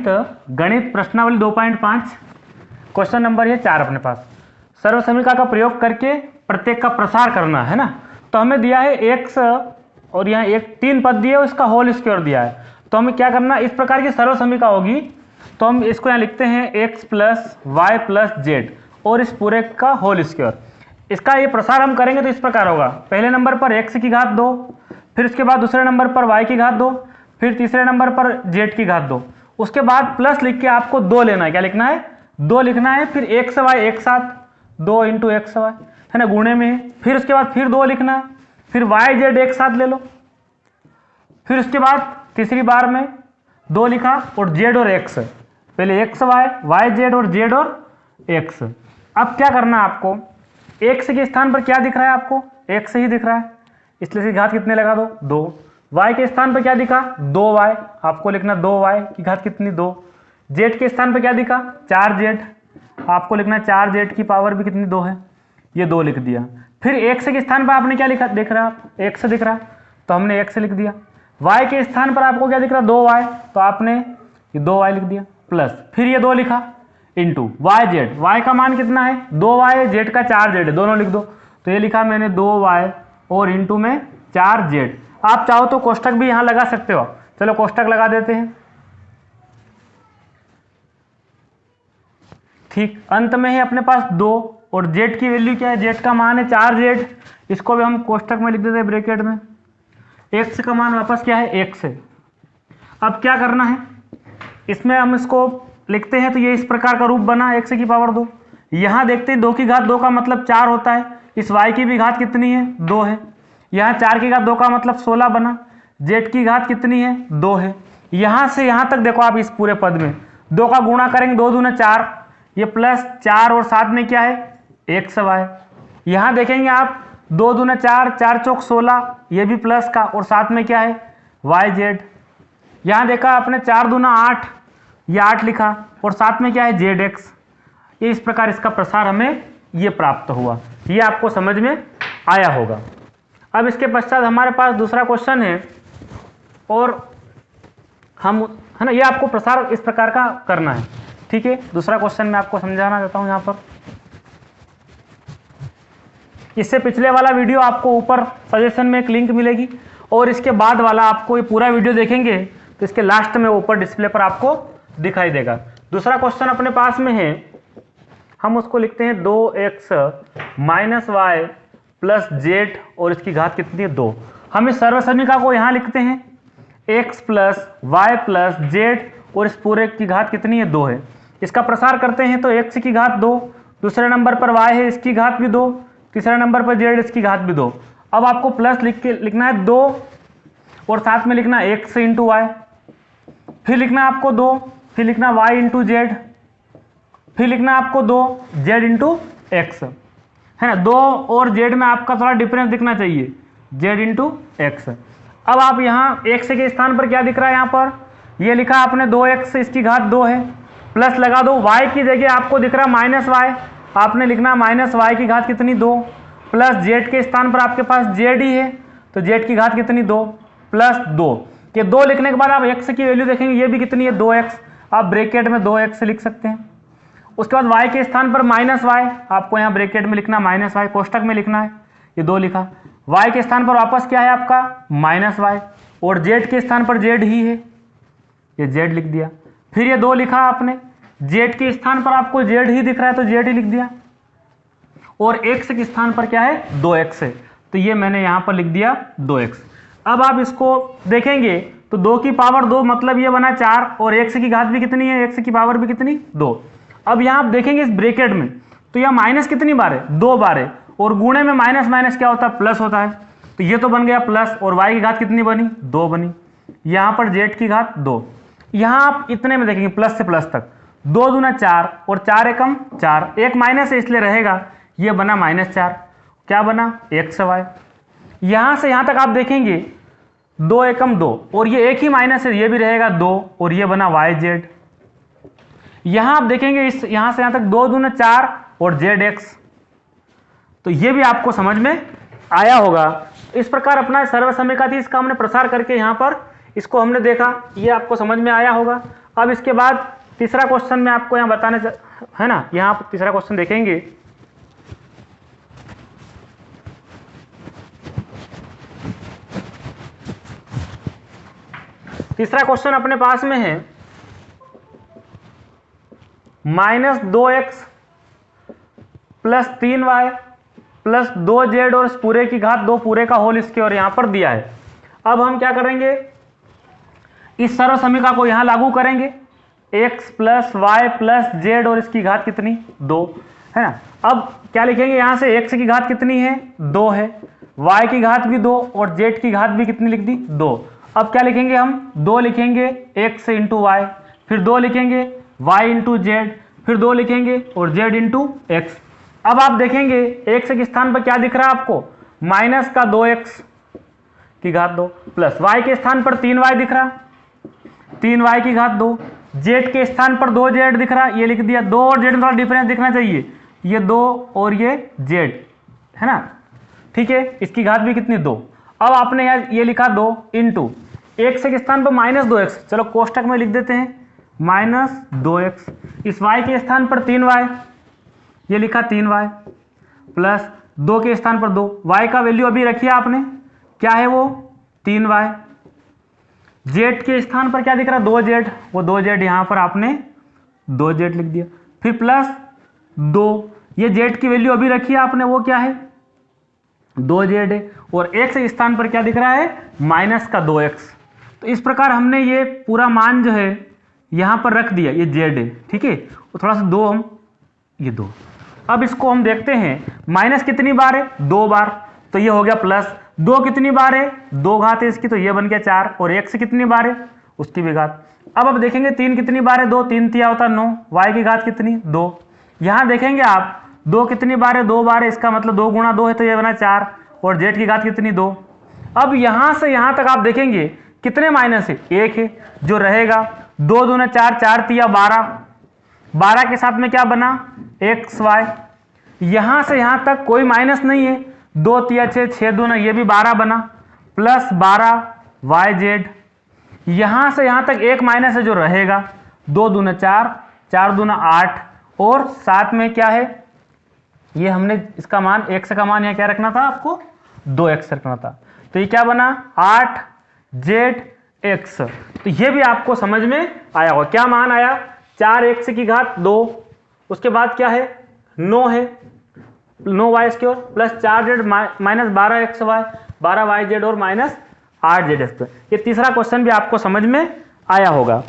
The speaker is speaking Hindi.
गणित प्रश्नावली 2.5 क्वेश्चन नंबर है 4 अपने पास। सर्व समीकरण का प्रयोग करके प्रत्येक का प्रसार करना है ना। तो हमें दिया है x और यहाँ एक 3 पद दिए उसका होल स्क्वायर दिया है। तो हमें क्या करना, इस प्रकार की सर्व समीकरण होगी तो हम इसको यहाँ लिखते हैं x plus y plus z और इस पूरे का होल स्क्वायर। इसका ये प्रसार हम करेंगे तो इस प्रकार होगा, पहले नंबर पर x की घात 2, फिर उसके बाद दूसरे नंबर पर y की घात 2, फिर तीसरे नंबर पर z की घात 2, उसके बाद प्लस लिख के आपको 2 लेना है। क्या लिखना है? 2 लिखना है। फिर एक्स वाई एक साथ 2 इंटू एक्स वाई है ना, गुणे में है। फिर उसके बाद फिर 2 लिखना है, फिर वाई जेड एक साथ ले लो। फिर उसके बाद तीसरी बार में 2 लिखा और जेड और एक्स, पहले एक्स वाई, वाई जेड और जेड और एक्स। अब क्या करना है आपको, एक्स के स्थान पर क्या दिख रहा है आपको? एक्स ही दिख रहा है, इसलिए इसकी घात कितने लगा दो? 2। वाई के स्थान पर क्या दिखा? 2y, आपको लिखना 2y की घात कितनी? 2। जेड के स्थान पर क्या दिखा? 4z, आपको लिखना 4z की पावर भी कितनी? 2 है, ये 2 लिख दिया। फिर x के स्थान पर आपने क्या लिखा? देख रहा आप x दिख रहा तो हमने x लिख दिया। y के स्थान पर आपको क्या दिख रहा? 2y, तो आपने ये 2y लिख दिया प्लस फिर ये 2 लिखा इंटू वाई जेड। वाई का मान कितना है? 2y, जेड का 4z है, दोनों लिख दो। तो ये लिखा मैंने 2y और इंटू में 4z। आप चाहो तो कोष्टक भी यहां लगा सकते हो, चलो कोष्टक लगा देते हैं। ठीक, अंत में है अपने पास 2 और z की वैल्यू क्या है? z का मान है 4z, इसको भी हम कोष्टक में लिख देते हैं ब्रैकेट में। x का मान वापस क्या है? x है। अब क्या करना है, इसमें हम इसको लिखते हैं तो ये इस प्रकार का रूप बना x की पावर 2। यहां देखते हैं 2 की घात 2 का मतलब 4 होता है, इस y की भी घात कितनी है? 2 है। यहाँ 4 की घात 2 का मतलब 16 बना, z की घात कितनी है? 2 है। यहाँ से यहाँ तक देखो आप इस पूरे पद में 2 का गुणा करेंगे, 2 दूना 4, ये प्लस 4 और साथ में क्या है? X y. यहाँ देखेंगे आप 2 दूना 4, 4 चौक 16, ये भी प्लस का और साथ में क्या है? Y z. यहाँ देखा आपने 4 दूना 8, ये 8 लिखा और साथ में क्या है? Z x. ये इस प्रकार इसका प्रसार हमें ये प्राप्त हुआ, ये आपको समझ में आया होगा। अब इसके पश्चात हमारे पास दूसरा क्वेश्चन है और हम है ना, ये आपको प्रसार इस प्रकार का करना है। ठीक है, दूसरा क्वेश्चन मैं आपको समझाना चाहता हूं। यहाँ पर इससे पिछले वाला वीडियो आपको ऊपर सजेशन में एक लिंक मिलेगी और इसके बाद वाला आपको ये पूरा वीडियो देखेंगे तो इसके लास्ट में ऊपर डिस्प्ले पर आपको दिखाई देगा। दूसरा क्वेश्चन अपने पास में है, हम उसको लिखते हैं 2x minus Y plus z और इसकी घात कितनी है? 2। हम इस सर्व समीकरण को यहाँ लिखते हैं x plus y plus z और इस पूरे की घात कितनी है? 2 है। इसका प्रसार करते हैं तो x की घात 2, दूसरे नंबर पर y है, इसकी घात भी 2, तीसरे नंबर पर z, इसकी घात भी 2। अब आपको प्लस लिख के लिखना है 2 और साथ में लिखना x इंटू वाई, फिर लिखना आपको 2, फिर लिखना y इंटू जेड, फिर लिखना आपको 2 z इंटू एक्स है ना। 2 और z में आपका थोड़ा डिफरेंस दिखना चाहिए, z इंटू एक्स। अब आप यहाँ x के स्थान पर क्या दिख रहा है? यहाँ पर ये लिखा आपने 2x, इसकी घात 2 है, प्लस लगा दो। y की जगह आपको दिख रहा माइनस वाई, आपने लिखना माइनस वाई की घात कितनी? 2, प्लस z के स्थान पर आपके पास z ही है तो z की घात कितनी? 2 प्लस 2। ये 2 लिखने के बाद आप x की वैल्यू देखेंगे, ये भी कितनी है? 2x, आप ब्रैकेट में 2x लिख सकते हैं। उसके बाद y के स्थान पर माइनस वाई, आपको यहाँ ब्रैकेट में लिखना माइनस वाई, कोष्टक में लिखना है, ये 2 लिखा। y के स्थान पर वापस क्या है आपका? माइनस वाई और z के स्थान पर z ही है, ये z लिख दिया। फिर ये 2 लिखा आपने, z के स्थान पर आपको z ही दिख रहा है तो z ही लिख दिया और x के स्थान पर क्या है? 2x है, तो ये मैंने यहाँ पर लिख दिया 2x। अब आप इसको देखेंगे तो 2 की पावर 2 मतलब ये बना 4 और x की घात भी कितनी है? x की पावर भी कितनी? 2। अब यहाँ आप देखेंगे इस ब्रैकेट में तो यह माइनस कितनी बार है? 2 बार है और गुणे में माइनस माइनस क्या होता है? प्लस होता है, तो ये तो बन गया प्लस और y की घात कितनी बनी? 2 बनी। यहाँ पर z की घात 2, यहाँ आप इतने में देखेंगे प्लस से प्लस तक 2 दूना 4 और 4 एकम 4, एक माइनस है इसलिए रहेगा, ये बना -4, क्या बना? X y. यहाँ से यहाँ तक आप देखेंगे 2 एकम 2 और ये एक ही माइनस है, ये भी रहेगा 2 और ये बना वाई जेड। यहाँ आप देखेंगे इस यहाँ से यहाँ तक 2 दूना 4 और जेड एक्स, तो ये भी आपको समझ में आया होगा। इस प्रकार अपना सर्व समीकरण थी, इसका हमने प्रसार करके यहाँ पर इसको हमने देखा, ये आपको समझ में आया होगा। अब इसके बाद तीसरा क्वेश्चन मैं आपको यहाँ बताने है ना, यहाँ आप तीसरा क्वेश्चन देखेंगे। तीसरा क्वेश्चन अपने पास में है -2x plus 3y plus 2z और इस पूरे की घात 2 पूरे का होल स्क्वायर यहां पर दिया है। अब हम क्या करेंगे, इस सर्व समीकरण को यहां लागू करेंगे, x plus y plus z और इसकी घात कितनी 2 है ना। अब क्या लिखेंगे, यहां से x की घात कितनी है 2 है, y की घात भी 2 और z की घात भी कितनी लिख दी 2। अब क्या लिखेंगे हम 2 लिखेंगे x इंटू वाई, फिर 2 लिखेंगे y इंटू जेड, फिर 2 लिखेंगे और z इंटू एक्स। अब आप देखेंगे x के स्थान पर क्या दिख रहा है आपको, माइनस का 2x की घात 2 प्लस y के स्थान पर 3y दिख रहा, 3y की घात 2, z के स्थान पर 2z दिख रहा, ये लिख दिया। 2 और z में थोड़ा डिफरेंस दिखना चाहिए, ये 2 और ये z है ना, ठीक है। इसकी घात भी कितनी 2। अब आपने यार ये लिखा 2 इंटू x के स्थान पर -2x, चलो कोष्टक में लिख देते हैं -2x, इस y के स्थान पर 3y, ये लिखा 3y प्लस 2 के स्थान पर 2, y का वैल्यू अभी रखिए आपने, क्या है वो 3y, z के स्थान पर क्या दिख रहा 2z, वो 2z यहां पर आपने 2z लिख दिया, फिर प्लस 2, ये z की वैल्यू अभी रखिए आपने, वो क्या है 2z है, और x के स्थान पर क्या दिख रहा है माइनस का 2x। तो इस प्रकार हमने ये पूरा मान जो है यहां पर रख दिया, ये z है, ठीक है। और थोड़ा सा 2 हम ये 2, अब इसको हम देखते हैं माइनस कितनी बार है 2 बार, तो ये हो गया प्लस 2 कितनी बार है 2 घात है इसकी, तो ये बन गया 4, और x कितनी बार है उसकी भी घात। अब देखेंगे 3 कितनी बार है 2, 3 तिया होता 9, y की घात कितनी 2। यहां देखेंगे आप 2 कितनी बार है 2 बार है, इसका मतलब 2 गुणा 2 है, तो ये बना 4, और z की घात कितनी 2। अब यहां से यहां तक आप देखेंगे कितने माइनस है 1 है, जो रहेगा 2 दूना 4, 4 तिया 12, 12 के साथ में क्या बना xy, यहां से यहां तक कोई माइनस नहीं है, 2 तिया 6, 6 दूना ये भी 12 बना, प्लस 12 yz, यहां से यहां तक एक माइनस है जो रहेगा, 2 दूना 4, 4 दूना 8, और साथ में क्या है, ये हमने इसका मान x का मान यहाँ क्या रखना था आपको 2x रखना था, तो ये क्या बना 8zx। तो ये भी आपको समझ में आया होगा, क्या मान आया 4x की घात 2, उसके बाद क्या है 9 है 9y square plus 4z minus 12xy 12yz और माइनस 8zx। ये तीसरा क्वेश्चन भी आपको समझ में आया होगा।